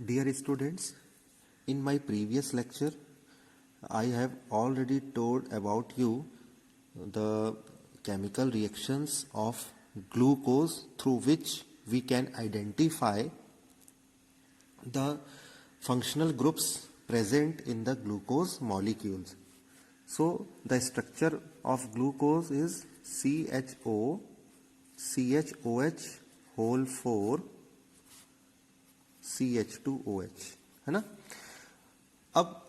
Dear students, in my previous lecture, I have already told about you the chemical reactions of glucose through which we can identify the functional groups present in the glucose molecules. So, the structure of glucose is CHO, CHOH whole 4, CH2OH, है ना। अब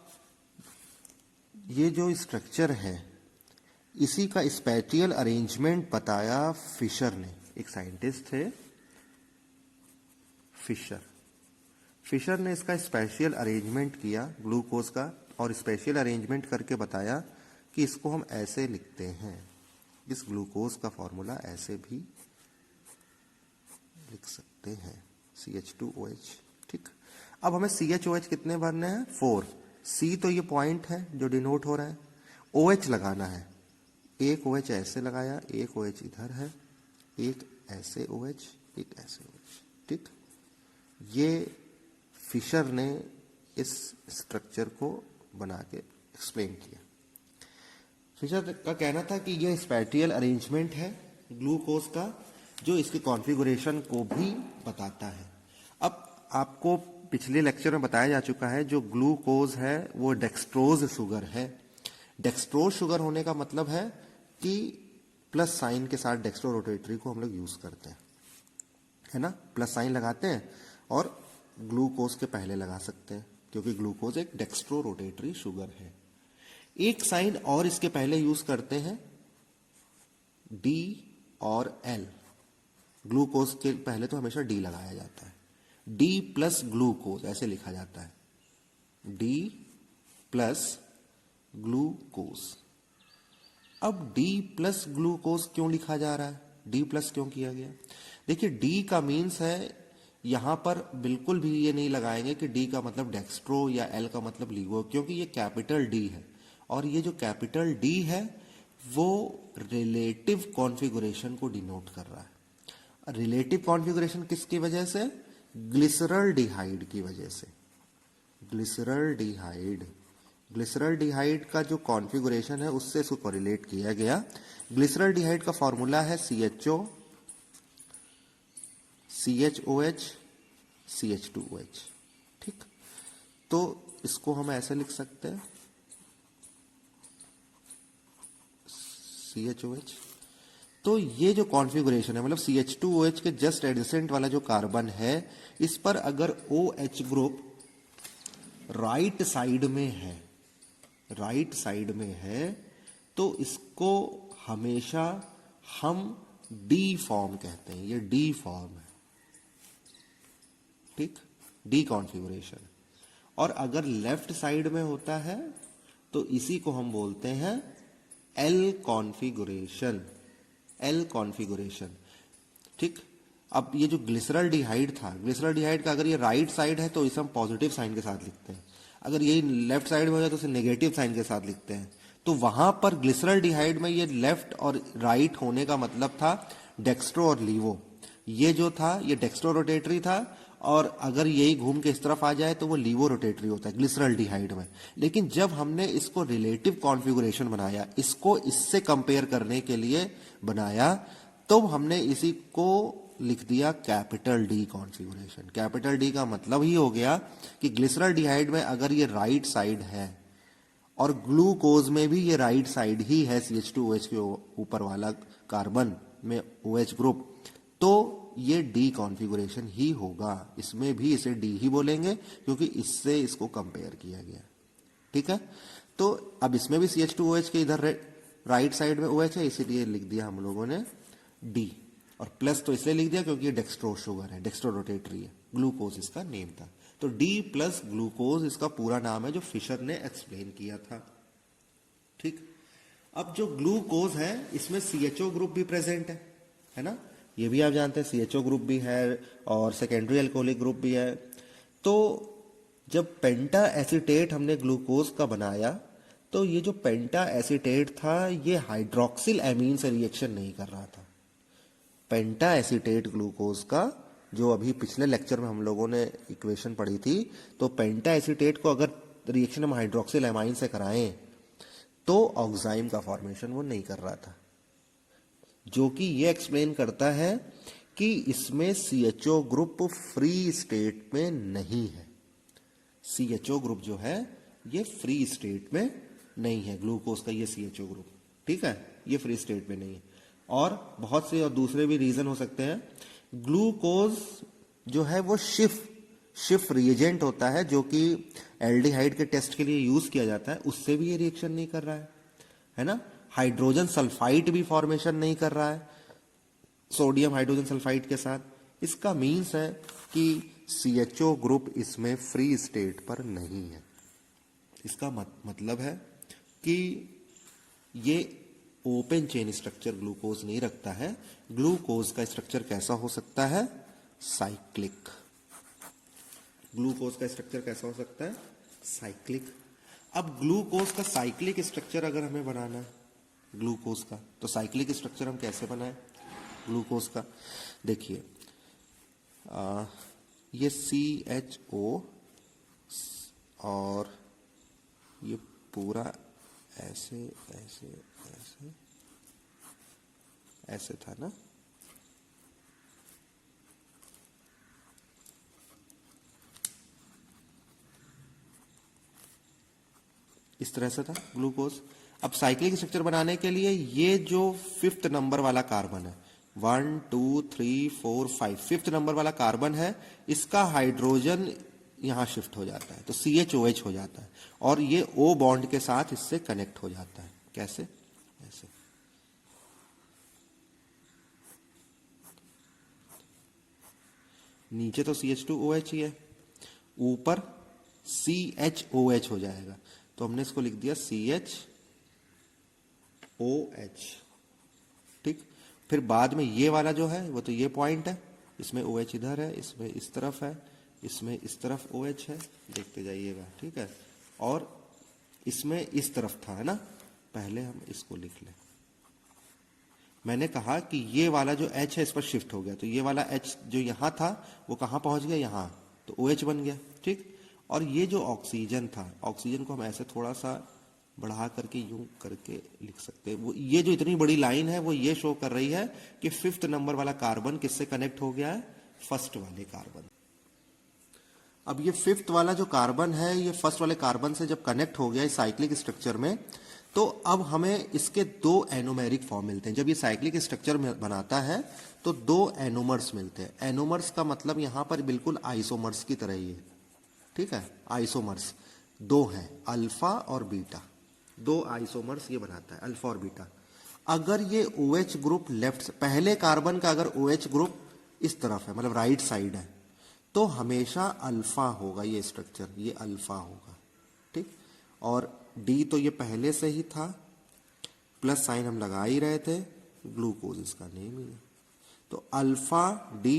ये जो structure है इसी का spatial arrangement बताया Fisher ने। एक साइंटिस्ट थे फिशर ने इसका स्पेशियल अरेंजमेंट किया ग्लूकोज का, और स्पेशियल अरेंजमेंट करके बताया कि इसको हम ऐसे लिखते हैं, इस ग्लूकोज का फॉर्मूला ऐसे भी लिख सकते हैं, CH2OH। ठीक, अब हमें CHOH कितने भरने हैं? 4। C तो ये पॉइंट है जो डिनोट हो रहा है, OH लगाना है। एक OH ऐसे लगाया, एक OH इधर है, एक ऐसे OH, एक ऐसे OH। ठीक, ये फिशर ने इस स्ट्रक्चर को बना के एक्सप्लेन किया। फिशर का कहना था कि यह स्पेटियल अरेंजमेंट है ग्लूकोज का जो इसके कॉन्फ़िगरेशन को भी बताता है। अब आपको पिछले लेक्चर में बताया जा चुका है जो ग्लूकोज है वो डेक्सट्रोज शुगर है। डेक्सट्रोज शुगर होने का मतलब है कि प्लस साइन के साथ डेक्स्ट्रो रोटेटरी को हम लोग यूज करते हैं, है ना। प्लस साइन लगाते हैं और ग्लूकोज के पहले लगा सकते हैं क्योंकि ग्लूकोज एक डेक्स्ट्रो रोटेटरी शुगर है। एक साइन और इसके पहले यूज करते हैं, D और L। ग्लूकोज के पहले तो हमेशा D लगाया जाता है, D प्लस ग्लूकोज ऐसे लिखा जाता है, D प्लस ग्लूकोज। अब D प्लस ग्लूकोज क्यों लिखा जा रहा है, D प्लस क्यों किया गया? देखिए D का मीन्स है, यहां पर बिल्कुल भी ये नहीं लगाएंगे कि D का मतलब डेक्स्ट्रो या L का मतलब लीवो, क्योंकि ये कैपिटल D है और ये जो कैपिटल D है वो रिलेटिव कॉन्फ़िगरेशन को डिनोट कर रहा है। रिलेटिव कॉन्फ़िगरेशन किसकी वजह से? ग्लिसरल्डिहाइड की वजह से। ग्लिसरल्डिहाइड का जो कॉन्फ़िगरेशन है उससे इसको कोरिलेट किया गया। ग्लिसरल्डिहाइड का फॉर्मूला है CHO, CHOH, CH2OH। ठीक, तो इसको हम ऐसे लिख सकते हैं CHOH। तो ये जो कॉन्फ़िगरेशन है मतलब CH2OH के जस्ट एडजेसेंट वाला जो कार्बन है, इस पर अगर OH ग्रुप राइट साइड में है तो इसको हमेशा हम D फॉर्म कहते हैं। ये D फॉर्म है, ठीक, D कॉन्फ़िगरेशन। और अगर लेफ्ट साइड में होता है तो इसी को हम बोलते हैं L कॉन्फ़िगरेशन। ठीक, अब ये जो ग्लिसरल्डिहाइड था, ग्लिसरल्डिहाइड का अगर ये राइट साइड है तो इसे हम पॉजिटिव साइन के साथ लिखते हैं, अगर ये लेफ्ट साइड में हो जाए तो इसे नेगेटिव साइन के साथ लिखते हैं। तो वहां पर ग्लिसरल्डिहाइड में ये लेफ्ट और राइट होने का मतलब था डेक्स्ट्रो और लीवो। ये जो था ये डेक्स्ट्रो रोटेटरी था, और अगर यही घूम के इस तरफ आ जाए तो वो लीवो रोटेटरी होता है ग्लिसरल्डिहाइड में। लेकिन जब हमने इसको रिलेटिव कॉन्फ़िगरेशन बनाया, इसको इससे कंपेयर करने के लिए बनाया, तो हमने इसी को लिख दिया capital D configuration. Capital D का मतलब ही हो गया कि ग्लिसरल्डिहाइड में अगर ये राइट साइड है और ग्लूकोज में भी ये राइट साइड ही है, CH2OH के ऊपर वाला कार्बन में OH ग्रुप, तो ये D कॉन्फ़िगरेशन ही होगा। इसमें भी इसे D ही बोलेंगे क्योंकि इससे इसको कंपेयर किया गया। ठीक है, तो अब इसमें भी CH2OH के इधर राइट साइड में OH है, इसीलिए लिख दिया हम लोगों ने D। और प्लस तो इसलिए लिख दिया क्योंकि ये डेक्स्ट्रो शुगर है, डेक्स्ट्रो रोटेटरी है, ग्लूकोज इसका नेम था। तो D प्लस ग्लूकोज इसका पूरा नाम है जो फिशर ने एक्सप्लेन किया था। ठीक, अब जो ग्लूकोज है इसमें CHO ग्रुप भी प्रेजेंट है ना, ये भी आप जानते हैं CHO ग्रुप भी है और सेकेंडरी अल्कोहलिक ग्रुप भी है। तो जब पेंटा एसीटेट हमने ग्लूकोज का बनाया तो ये जो पेंटा एसीटेट था ये हाइड्रोक्सिल एमीन से रिएक्शन नहीं कर रहा था। पेंटा एसीटेट ग्लूकोज का जो अभी पिछले लेक्चर में हम लोगों ने इक्वेशन पढ़ी थी, तो पेंटा एसीटेट को अगर रिएक्शन हम हाइड्रोक्सिल एमाइन से कराएं तो ऑक्साइम का फॉर्मेशन वो नहीं कर रहा था, जो कि ये एक्सप्लेन करता है कि इसमें CHO ग्रुप फ्री स्टेट में नहीं है। CHO ग्रुप जो है ये फ्री स्टेट में नहीं है, ग्लूकोज का ये CHO ग्रुप, ठीक है, ये फ्री स्टेट में नहीं है। और बहुत से और दूसरे भी रीजन हो सकते हैं। ग्लूकोज जो है वो शिफ रिएजेंट होता है, जो कि एल्डिहाइड के टेस्ट के लिए यूज किया जाता है, उससे भी ये रिएक्शन नहीं कर रहा है ना। हाइड्रोजन सल्फाइड भी फॉर्मेशन नहीं कर रहा है सोडियम हाइड्रोजन सल्फाइड के साथ। इसका मीन्स है कि CHO ग्रुप इसमें फ्री स्टेट पर नहीं है। इसका मतलब है कि ये ओपन चेन स्ट्रक्चर ग्लूकोज नहीं रखता है। ग्लूकोज का स्ट्रक्चर कैसा हो सकता है? साइक्लिक। ग्लूकोज का स्ट्रक्चर कैसा हो सकता है? साइक्लिक। अब ग्लूकोज का साइक्लिक स्ट्रक्चर अगर हमें बनाना है ग्लूकोज का, तो साइक्लिक स्ट्रक्चर हम कैसे बनाएं ग्लूकोज का? देखिए, ये CHO और ये पूरा ऐसे ऐसे ऐसे ऐसे था ना, इस तरह से था ग्लूकोज। अब साइक्लिक स्ट्रक्चर बनाने के लिए ये जो 5th नंबर वाला कार्बन है, 1 2 3 4 5, 5th नंबर वाला कार्बन है, इसका हाइड्रोजन यहां शिफ्ट हो जाता है, तो CHOH हो जाता है, और ये O बॉन्ड के साथ इससे कनेक्ट हो जाता है। कैसे? ऐसे। नीचे तो CH2OH ही है, ऊपर CHOH हो जाएगा, तो हमने इसको लिख दिया CHOH, ठीक। फिर बाद में ये वाला जो है वो तो ये पॉइंट है, इसमें OH इधर है, इसमें इस तरफ है, इसमें इस तरफ OH है, देखते जाइएगा, ठीक है। और इसमें इस तरफ था, है ना। पहले हम इसको लिख लें। मैंने कहा कि ये वाला जो H है इस पर शिफ्ट हो गया, तो ये वाला H जो यहां था वो कहां पहुंच गया? यहां, तो OH बन गया, ठीक। और ये जो ऑक्सीजन था, ऑक्सीजन को हम ऐसे थोड़ा सा बढ़ा करके यूं करके लिख सकते हैं। वो ये जो इतनी बड़ी लाइन है वो ये शो कर रही है कि 5th नंबर वाला कार्बन किससे कनेक्ट हो गया है? फर्स्ट वाले कार्बन। अब ये 5th वाला जो कार्बन है ये फर्स्ट वाले कार्बन से जब कनेक्ट हो गया इस साइक्लिक स्ट्रक्चर में, तो अब हमें इसके 2 एनोमेरिक फॉर्म मिलते हैं। जब ये साइक्लिक स्ट्रक्चर बनाता है तो 2 एनोमर्स मिलते हैं। एनोमर्स का मतलब यहां पर बिल्कुल आइसोमर्स की तरह ही है, ठीक है। आइसोमर्स 2 हैं, अल्फा और बीटा, 2 आइसोमर्स ये बनाता है, अल्फा और बीटा। अगर ये OH ग्रुप लेफ्ट, पहले कार्बन का अगर OH ग्रुप इस तरफ है, मतलब राइट साइड है, तो हमेशा अल्फा होगा ये स्ट्रक्चर, ये अल्फा होगा, ठीक। और D तो ये पहले से ही था, प्लस साइन हम लगा ही रहे थे, ग्लूकोज इसका नेम ही है, तो अल्फा D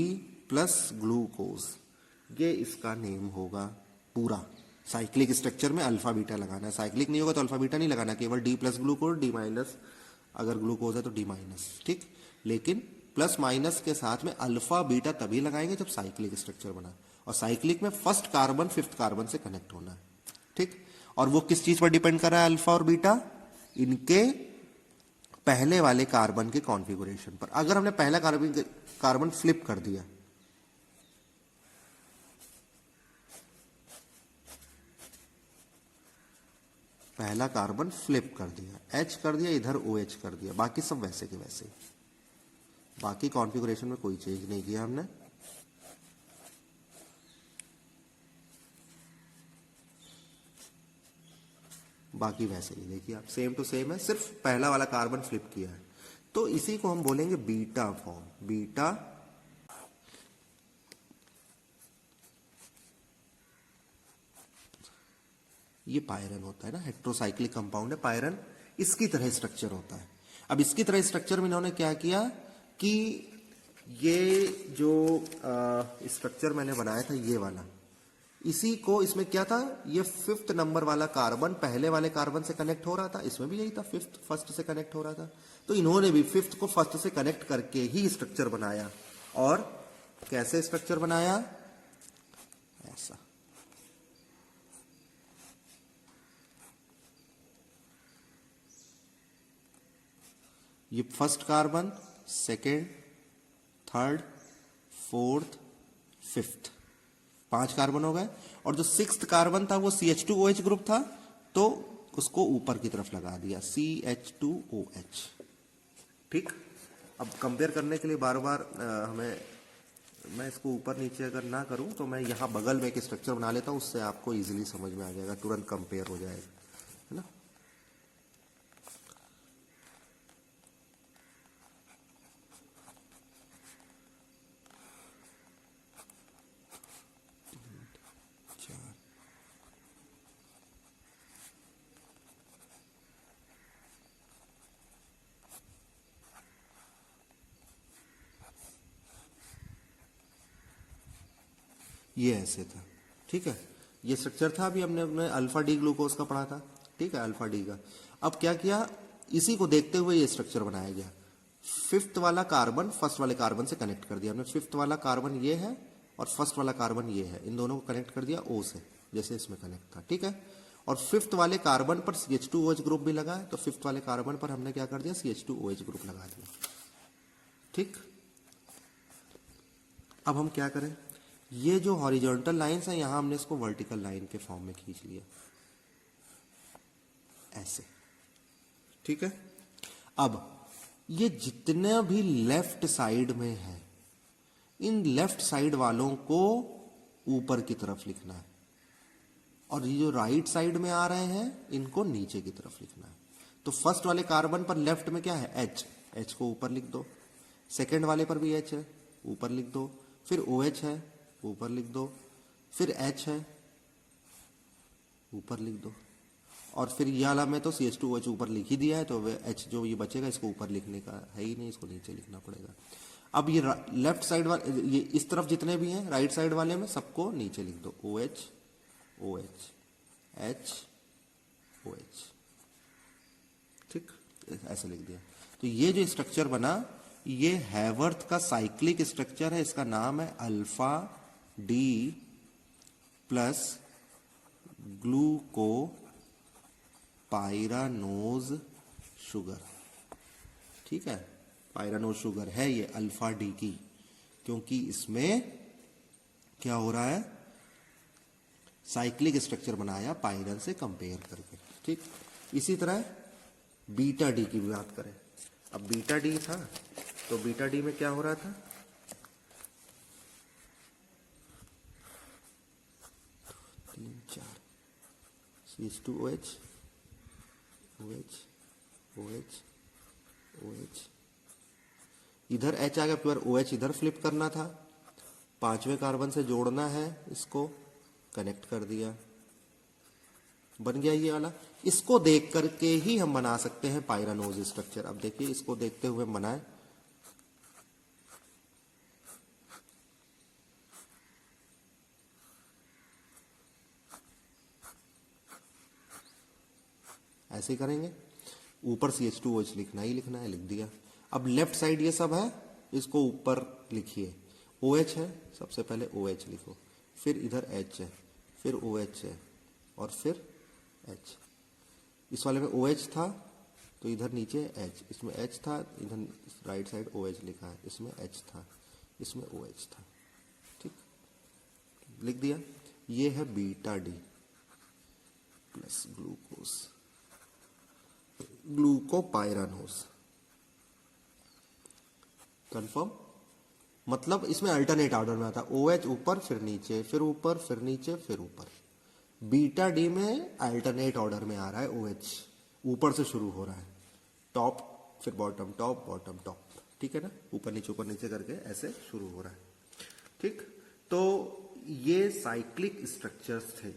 प्लस ग्लूकोज, ये इसका नेम होगा पूरा। साइक्लिक स्ट्रक्चर में अल्फा बीटा लगाना है, साइक्लिक नहीं होगा तो अल्फा बीटा नहीं लगाना, केवल D plus glucose, D minus, अगर ग्लूकोज है तो D माइनस, ठीक। लेकिन प्लस माइनस के साथ में अल्फा बीटा तभी लगाएंगे जब साइक्लिक स्ट्रक्चर बना, और साइक्लिक में फर्स्ट कार्बन 5th कार्बन से कनेक्ट होना है, ठीक। और वो किस चीज पर डिपेंड कर रहा है अल्फा और बीटा? इनके पहले वाले कार्बन के कॉन्फ़िगरेशन पर। अगर हमने पहला कार्बन फ्लिप कर दिया, पहला कार्बन फ्लिप कर दिया, H कर दिया, इधर OH कर दिया, बाकी सब वैसे के वैसे, बाकी कॉन्फ़िगरेशन में कोई चेंज नहीं किया हमने। बाकी वैसे ही देखिए आप, सेम टू सेम है, सिर्फ पहला वाला कार्बन फ्लिप किया है, तो इसी को हम बोलेंगे बीटा फॉर्म। बीटा ये पायरन होता है ना, हेट्रोसाइक्लिक कंपाउंड है पायरन, इसकी तरह स्ट्रक्चर होता है। अब इसकी तरह स्ट्रक्चर में इन्होंने क्या किया कि ये जो स्ट्रक्चर मैंने बनाया था ये वाला, इसी को, इसमें क्या था, ये 5th नंबर वाला कार्बन पहले वाले कार्बन से कनेक्ट हो रहा था, इसमें भी यही था, 5th फर्स्ट से कनेक्ट हो रहा था, तो इन्होंने भी 5th को फर्स्ट से कनेक्ट करके ही स्ट्रक्चर बनाया, और कैसे स्ट्रक्चर बनाया, ऐसा। ये first carbon, second, third, fourth, fifth, 5 carbon हो गए। और जो सिक्स्थ कार्बन था वो CH2OH ग्रुप था, तो उसको ऊपर की तरफ लगा दिया, CH2OH। ठीक। अब कंपेयर करने के लिए बार बार मैं इसको ऊपर नीचे अगर ना करूं तो मैं यहां बगल में एक स्ट्रक्चर बना लेता हूं, उससे आपको इजीली समझ में आ जाएगा, तुरंत कंपेयर हो जाएगा, है ना। ये ऐसे था, ठीक है। ये स्ट्रक्चर था, अभी हमने अल्फा डी ग्लूकोज का पढ़ा था, ठीक है, अल्फा डी का। अब क्या किया, इसी को देखते हुए ये स्ट्रक्चर बनाया गया। फिफ्थ वाला कार्बन फर्स्ट वाले कार्बन से कनेक्ट कर दिया हमने। फिफ्थ वाला कार्बन ये है और फर्स्ट वाला कार्बन ये है, इन दोनों को कनेक्ट कर दिया O से, जैसे इसमें कनेक्ट था, ठीक है। और फिफ्थ वाले कार्बन पर CH2OH ग्रुप भी लगा है, तो फिफ्थ वाले कार्बन पर हमने क्या कर दिया, CH2OH ग्रुप लगा दिया, ठीक। अब हम क्या करें, ये जो हॉरिजॉन्टल लाइंस है यहां हमने इसको वर्टिकल लाइन के फॉर्म में खींच लिया, ऐसे, ठीक है। अब ये जितने भी लेफ्ट साइड में है, इन लेफ्ट साइड वालों को ऊपर की तरफ लिखना है, और ये जो राइट साइड में आ रहे हैं इनको नीचे की तरफ लिखना है। तो फर्स्ट वाले कार्बन पर लेफ्ट में क्या है, H को ऊपर लिख दो। सेकेंड वाले पर भी H है, ऊपर लिख दो। फिर OH है, ऊपर लिख दो। फिर H है, ऊपर लिख दो। और फिर ये वाला में तो CH2OH ऊपर लिख ही दिया है, तो H जो ये बचेगा इसको ऊपर लिखने का है ही नहीं, इसको नीचे लिखना पड़ेगा। अब ये लेफ्ट साइड वाले, ये इस तरफ जितने भी हैं राइट साइड वाले में सबको नीचे लिख दो, OH OH H OH, ठीक, ऐसे लिख दिया। तो ये जो स्ट्रक्चर बना ये हैवर्थ का साइक्लिक स्ट्रक्चर है, इसका नाम है alpha D plus ग्लूको pyranose sugar, ठीक है। पायरानोज शुगर है ये अल्फा डी की, क्योंकि इसमें क्या हो रहा है, साइक्लिक स्ट्रक्चर बनाया पायरन से कंपेयर करके, ठीक। इसी तरह बीटा डी की भी बात करें। अब बीटा डी था, तो बीटा डी में क्या हो रहा था, तीन चार CH2OH OH OH OH, इधर H आ गया, फिर OH इधर फ्लिप करना था, पांचवें कार्बन से जोड़ना है, इसको कनेक्ट कर दिया, बन गया ये वाला। इसको देख करके ही हम बना सकते हैं पायरानोज स्ट्रक्चर। अब देखिए इसको देखते हुए बनाए, ऐसे करेंगे, ऊपर CH2OH लिखना ही लिखना है, लिख दिया। अब लेफ्ट साइड ये सब है, इसको ऊपर लिखिए, OH है, सबसे पहले OH लिखो, फिर इधर H है, फिर OH है, और फिर H। इस वाले में OH था तो इधर नीचे H, इसमें H था, इधर राइट साइड OH लिखा है, इसमें H था, इसमें OH था, ठीक, लिख दिया। ये है beta D plus glucose, glucopyranose, confirm. मतलब इसमें अल्टरनेट ऑर्डर में आता है, OH ऊपर फिर नीचे, फिर ऊपर फिर नीचे फिर ऊपर। बीटा डी में अल्टरनेट ऑर्डर में आ रहा है, OH ऊपर से शुरू हो रहा है, टॉप फिर बॉटम, टॉप बॉटम टॉप, ठीक है ना, ऊपर नीचे करके ऐसे शुरू हो रहा है, ठीक। तो ये साइक्लिक स्ट्रक्चर्स थे,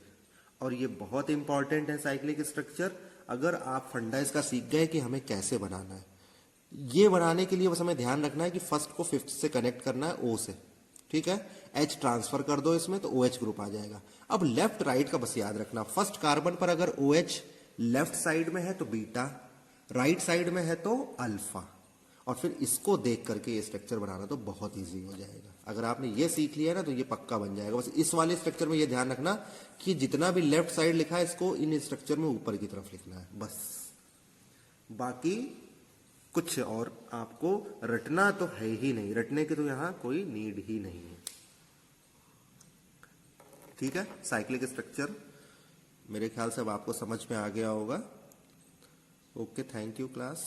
और ये बहुत इंपॉर्टेंट है साइक्लिक स्ट्रक्चर। अगर आप फंडा इसका सीख गए कि हमें कैसे बनाना है, ये बनाने के लिए बस हमें ध्यान रखना है कि फर्स्ट को फिफ्थ से कनेक्ट करना है O से, ठीक है। H ट्रांसफर कर दो इसमें तो OH ग्रुप आ जाएगा। अब लेफ्ट राइट का बस याद रखना, फर्स्ट कार्बन पर अगर OH लेफ्ट साइड में है तो बीटा, राइट साइड में है तो अल्फा, और फिर इसको देख करके ये स्ट्रक्चर बनाना तो बहुत ईजी हो जाएगा। अगर आपने ये सीख लिया ना तो ये पक्का बन जाएगा। बस इस वाले स्ट्रक्चर में ये ध्यान रखना कि जितना भी लेफ्ट साइड लिखा है इसको इन स्ट्रक्चर में ऊपर की तरफ लिखना है बस। बाकी कुछ और आपको रटना तो है ही नहीं, रटने की तो यहां कोई नीड ही नहीं है। ठीक है, साइक्लिक स्ट्रक्चर मेरे ख्याल से अब आपको समझ में आ गया होगा। Okay, thank you class.